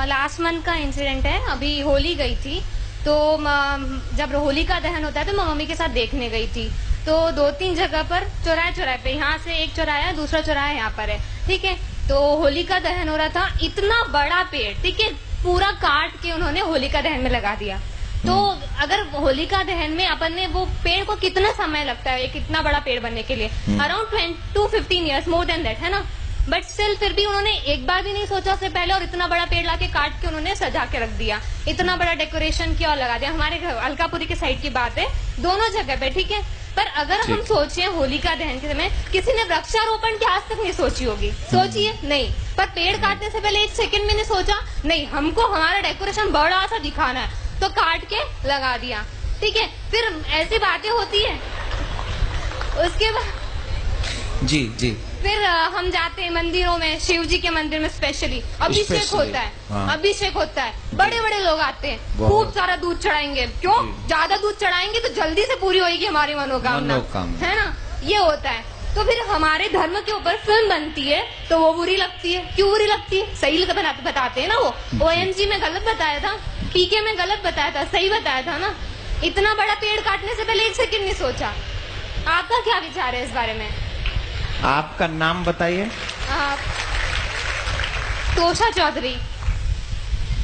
Last month का incident है। अभी होली गई थी, तो जब होली का दहन होता है तो मैं मम्मी के साथ देखने गई थी। तो 2-3 जगह पर चौराहे पे, यहाँ से एक चौराहा है, दूसरा चौराहा यहाँ पर है, ठीक है। तो होली का दहन हो रहा था, इतना बड़ा पेड़, ठीक है, पूरा काट के उन्होंने होली का दहन में लगा दिया। तो अगर होलिका दहन में अपन ने वो पेड़ को कितना समय लगता है एक इतना बड़ा पेड़ बनने के लिए, around 10 to 15 years, more than that, है ना। बट स्टिल फिर भी उन्होंने एक बार भी नहीं सोचा उससे पहले, और इतना बड़ा पेड़ लाके काट के उन्होंने सजा के रख दिया, इतना बड़ा डेकोरेशन किया और लगा दिया। हमारे घर अलकापुरी के साइड की बात है, दोनों जगह पे, ठीक है। पर अगर हम सोचे होलिका दहन के समय किसी ने वृक्षारोपण की आज तक नहीं सोची होगी, सोचिए नहीं, पर पेड़ काटने से पहले 1 सेकंड में नहीं सोचा, नहीं हमको हमारा डेकोरेशन बड़ा सा दिखाना है तो काट के लगा दिया, ठीक है। फिर ऐसी बातें होती है, उसके बाद जी जी फिर हम जाते हैं मंदिरों में, शिव जी के मंदिर में स्पेशली अभिषेक होता है। हाँ। अभिषेक होता है, बड़े बड़े लोग आते हैं, खूब सारा दूध चढ़ाएंगे, क्यों, ज्यादा दूध चढ़ाएंगे तो जल्दी से पूरी होगी हमारी मनोकामना, है ना, ये होता है। तो फिर हमारे धर्म के ऊपर फिल्म बनती है तो वो बुरी लगती है। क्यों बुरी लगती है? सही बताते हैं ना, वो OMG में गलत बताया था, PK में गलत बताया था, सही बताया था ना। इतना बड़ा पेड़ काटने से पहले 1 सेकंड नहीं सोचा। आपका क्या विचार है इस बारे में? आपका नाम बताइए। तोषा चौधरी।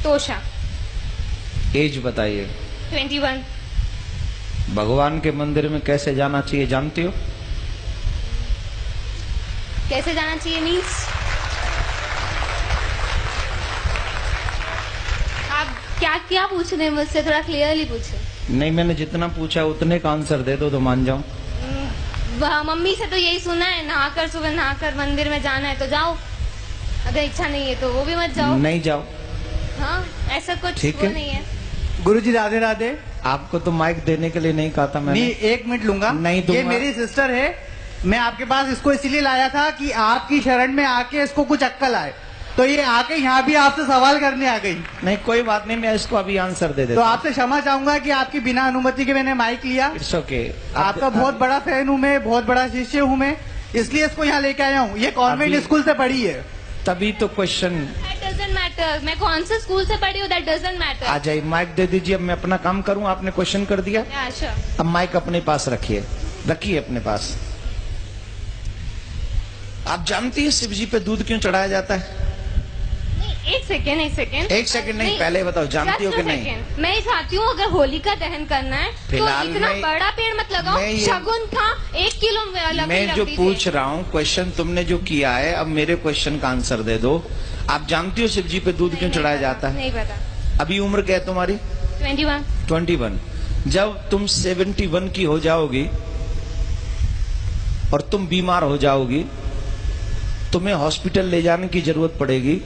तोषा। एज बताइए। 21। भगवान के मंदिर में कैसे जाना चाहिए जानती हो? कैसे जाना चाहिए मीन्स? आप क्या पूछ रहे हैं मुझसे, थोड़ा क्लियरली पूछे। नहीं, मैंने जितना पूछा उतने का आंसर दे दो तो मान जाऊं। मम्मी से तो यही सुना है, नहाकर सुबह नहाकर मंदिर में जाना है तो जाओ, अगर इच्छा नहीं है तो वो भी मत जाओ। नहीं जाओ। हाँ, ऐसा कुछ ठीक वो है। नहीं है। गुरुजी राधे राधे। आपको तो माइक देने के लिए नहीं कहा था मैंने। नहीं, 1 मिनट लूंगा। नहीं दूंगा। ये मेरी सिस्टर है, मैं आपके पास इसको इसीलिए लाया था कि आपकी शरण में आके इसको कुछ अक्कल आए, तो ये आके यहाँ भी आपसे सवाल करने आ गई। नहीं, कोई बात नहीं, मैं इसको अभी आंसर दे देता तो आपसे क्षमा चाहूंगा कि आपकी बिना अनुमति के मैंने माइक लिया। It's okay. आपका बहुत बड़ा फैन हूँ मैं, बहुत बड़ा शिष्य हूँ मैं, इसलिए इसको यहाँ लेके आया हूँ। ये कॉन्वेंट स्कूल से पढ़ी है। तभी तो क्वेश्चन। That doesn't matter, मैं कौन से स्कूल से पढ़ी हूँ, that doesn't matter। आ जाइए, माइक दे दीजिए। अब मैं अपना काम करूँ, आपने क्वेश्चन कर दिया। Yeah, sure। अब माइक अपने पास रखिए, रखिए अपने पास। आप जानती है शिव जी पे दूध क्यों चढ़ाया जाता है? नहीं, 1 सेकेंड 1 सेकेंड 1 सेकंड नहीं, पहले बताओ, जानती हो कि नहीं? मैं ये चाहती हूँ, अगर होलिका दहन करना है तो फिलहाल इतना बड़ा पेड़ मत लगाओ। शगुन था 1 किलो मैं जो पूछ रहा हूँ क्वेश्चन तुमने जो किया है, अब मेरे क्वेश्चन का आंसर दे दो। आप जानती हो शिव जी पे दूध क्यों चढ़ाया जाता है? नहीं पता। अभी उम्र क्या है तुम्हारी? 21। जब तुम 71 की हो जाओगी और तुम बीमार हो जाओगी, तुम्हें हॉस्पिटल ले जाने की जरूरत पड़ेगी,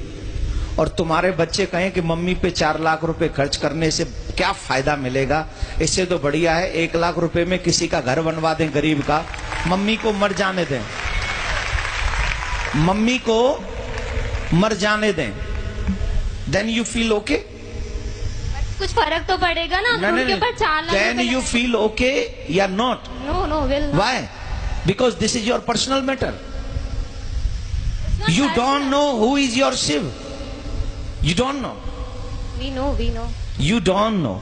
और तुम्हारे बच्चे कहें कि मम्मी पे 4 लाख रुपए खर्च करने से क्या फायदा मिलेगा, इससे तो बढ़िया है 1 लाख रुपए में किसी का घर बनवा दें गरीब का, मम्मी को मर जाने दें, मम्मी को मर जाने दें, देन यू फील ओके? कुछ फर्क तो पड़ेगा ना, उनके ऊपर 4 lakh. Then you feel okay या not? No will. Why? Because this is your personal matter. You don't know who is your Shiv. You don't know. We know. You don't know.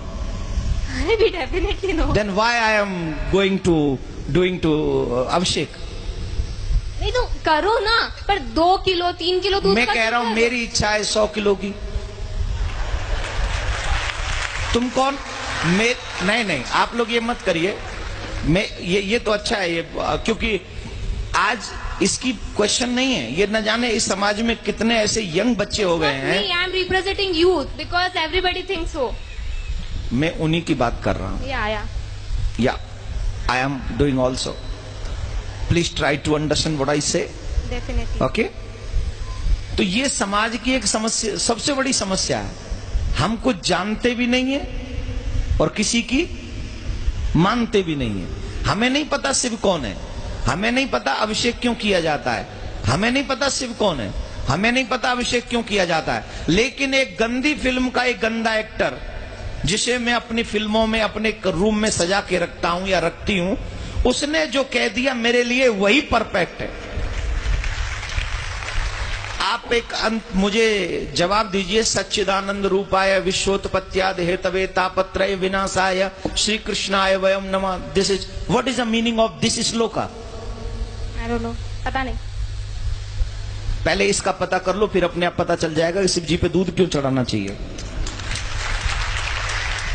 We definitely know. Then why I am doing to Abhishek? नहीं तो करो ना, पर 2 kilo 3 kilo दूध। मैं कह रहा हूं मेरी इच्छा है 100 किलो की। तुम कौन? नहीं, आप लोग ये मत करिए। मैं ये तो अच्छा है ये, क्योंकि आज इसकी क्वेश्चन नहीं है, ये न जाने इस समाज में कितने ऐसे यंग बच्चे हो गए हैं। I am representing youth because everybody thinks so. मैं उन्हीं की बात कर रहा हूँ। Yeah I am doing also. Please try to understand what I say. Definitely. Okay. तो ये समाज की एक समस्या, सबसे बड़ी समस्या है। हम कुछ जानते भी नहीं है और किसी की मानते भी नहीं है। हमें नहीं पता शिव कौन है, हमें नहीं पता अभिषेक क्यों किया जाता है, हमें नहीं पता शिव कौन है, हमें नहीं पता अभिषेक क्यों किया जाता है। लेकिन एक गंदी फिल्म का एक गंदा एक्टर, जिसे मैं अपनी फिल्मों में अपने रूम में सजा के रखता हूं या रखती हूं, उसने जो कह दिया मेरे लिए वही परफेक्ट है। आप एक मुझे जवाब दीजिए। सच्चिदानंद रूपाय विश्वोत्पत्त्याद हेतवे तापत्रय विनाशाय श्री कृष्णाय वयम नमः। This is what is the meaning of this shloka? I don't know, पता नहीं। पहले इसका पता कर लो, फिर अपने आप पता चल जाएगा कि शिव जी पे दूध क्यों चढ़ाना चाहिए।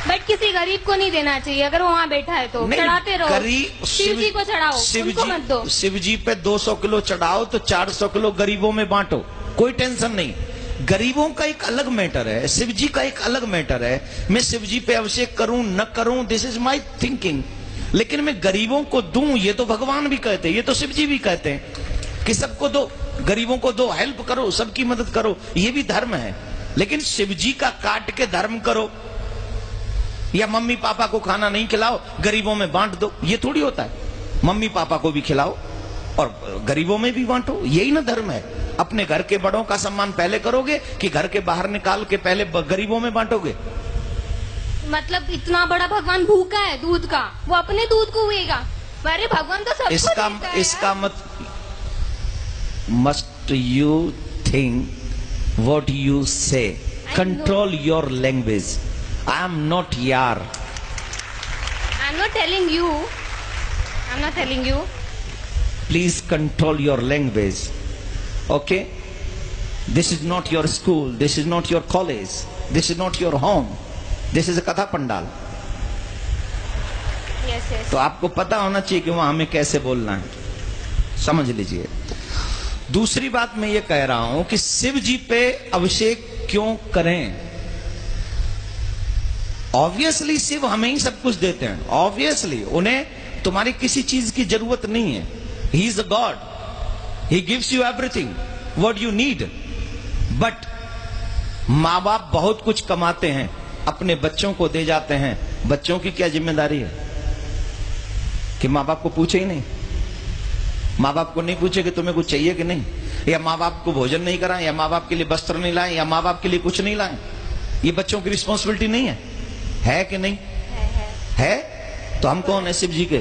बट किसी गरीब को नहीं देना चाहिए, अगर वो वहाँ बैठा है तो चढ़ाते रहो। शिव जी को चढ़ाओ, उनको मत दो। शिव जी पे 200 किलो चढ़ाओ तो 400 किलो गरीबों में बांटो, कोई टेंशन नहीं। गरीबों का एक अलग मैटर है, शिव जी का एक अलग मैटर है। मैं शिव जी पे अभिषेक करूं न करूं, दिस इज माई थिंकिंग। लेकिन मैं गरीबों को दूं, ये तो भगवान भी कहते हैं, ये तो शिव जी भी कहते हैं कि सबको दो, गरीबों को दो, हेल्प करो, सबकी मदद करो, ये भी धर्म है। लेकिन शिव जी का काट के धर्म करो या मम्मी पापा को खाना नहीं खिलाओ, गरीबों में बांट दो, ये थोड़ी होता है। मम्मी पापा को भी खिलाओ और गरीबों में भी बांटो, यही ना धर्म है। अपने घर के बड़ों का सम्मान पहले करोगे कि घर के बाहर निकाल के पहले गरीबों में बांटोगे? मतलब इतना बड़ा भगवान भूखा है दूध का, वो अपने दूध को हुएगा। अरे भगवान तो सबको देता है। इसका must you think what you say, control your language. I am not yaar. I'm not telling you. I'm not telling you. Please control your language. Okay? This is not your school. This is not your college. This is not your home. This is a Katha Pandal. Yes, yes. तो आपको पता होना चाहिए कि वहां हमें कैसे बोलना है, समझ लीजिए। दूसरी बात मैं ये कह रहा हूं कि शिव जी पे अभिषेक क्यों करें। ऑब्वियसली शिव हमें ही सब कुछ देते हैं, ऑब्वियसली उन्हें तुम्हारी किसी चीज की जरूरत नहीं है। He is a God, he gives you everything what you need. But माँ बाप बहुत कुछ कमाते हैं, अपने बच्चों को दे जाते हैं। बच्चों की क्या जिम्मेदारी है कि माँ बाप को पूछे ही नहीं? माँ बाप को नहीं पूछे कि तुम्हें कुछ चाहिए कि नहीं, या माँ बाप को भोजन नहीं कराएं, या माँ बाप के लिए वस्त्र नहीं लाएं, या माँ बाप के लिए कुछ नहीं लाएं? ये बच्चों की रिस्पॉन्सिबिलिटी नहीं है कि नहीं? है। तो हम कौन है? शिव जी के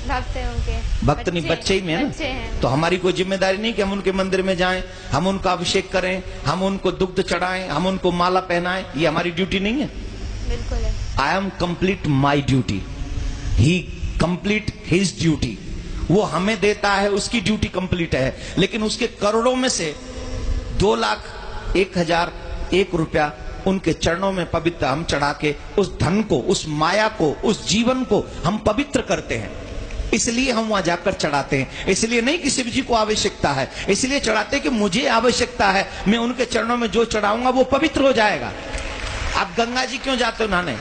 भक्त हैं उनके। भक्त नहीं, बच्चे ही में है ना। तो हमारी कोई जिम्मेदारी नहीं कि हम उनके मंदिर में जाएं, हम उनका अभिषेक करें, हम उनको दुग्ध चढ़ाएं, हम उनको माला पहनाएं, ये हमारी ड्यूटी नहीं है? बिल्कुल है। I am complete my duty, he complete his duty. वो हमें देता है, उसकी ड्यूटी कंप्लीट है। लेकिन उसके करोड़ों में से 2,01,001 रुपया उनके चरणों में पवित्र हम चढ़ा के उस धन को, उस माया को, उस जीवन को हम पवित्र करते हैं। इसलिए हम वहां जाकर चढ़ाते हैं। इसलिए नहीं कि शिव जी को आवश्यकता है, इसलिए चढ़ाते कि मुझे आवश्यकता है, मैं उनके चरणों में जो चढ़ाऊंगा वो पवित्र हो जाएगा। आप गंगा जी क्यों जाते हो नहाने?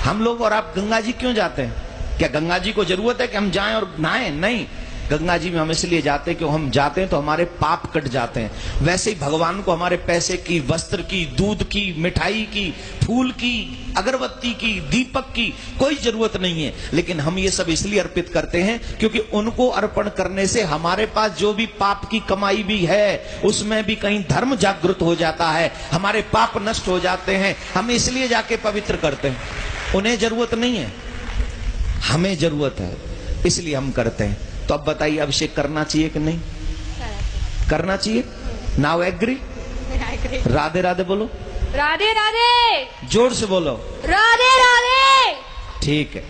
हम लोग और आप गंगा जी क्यों जाते हैं? क्या गंगा जी को जरूरत है कि हम जाएं और नहाएं? नहीं, गंगा जी में हम इसलिए जाते हैं कि हम जाते हैं तो हमारे पाप कट जाते हैं। वैसे ही भगवान को हमारे पैसे की, वस्त्र की, दूध की, मिठाई की, फूल की, अगरबत्ती की, दीपक की कोई जरूरत नहीं है। लेकिन हम ये सब इसलिए अर्पित करते हैं क्योंकि उनको अर्पण करने से हमारे पास जो भी पाप की कमाई भी है उसमें भी कहीं धर्म जागृत हो जाता है, हमारे पाप नष्ट हो जाते हैं। हम इसलिए जाके पवित्र करते हैं। उन्हें जरूरत नहीं है, हमें जरूरत है, इसलिए हम करते हैं। तो अब बताइए, अभिषेक करना चाहिए कि नहीं करना चाहिए? Now agree? राधे राधे बोलो, राधे राधे, जोर से बोलो, राधे राधे। ठीक है,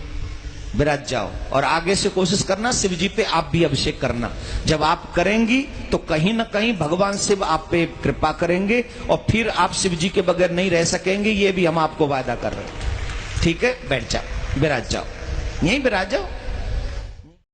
विराज जाओ और आगे से कोशिश करना शिव जी पे आप भी अभिषेक करना। जब आप करेंगी तो कहीं ना कहीं भगवान शिव आप पे कृपा करेंगे और फिर आप शिव जी के बगैर नहीं रह सकेंगे, ये भी हम आपको वादा कर रहे हैं। ठीक है, बैठ जाओ, विराज जाओ, यहीं विराज जाओ।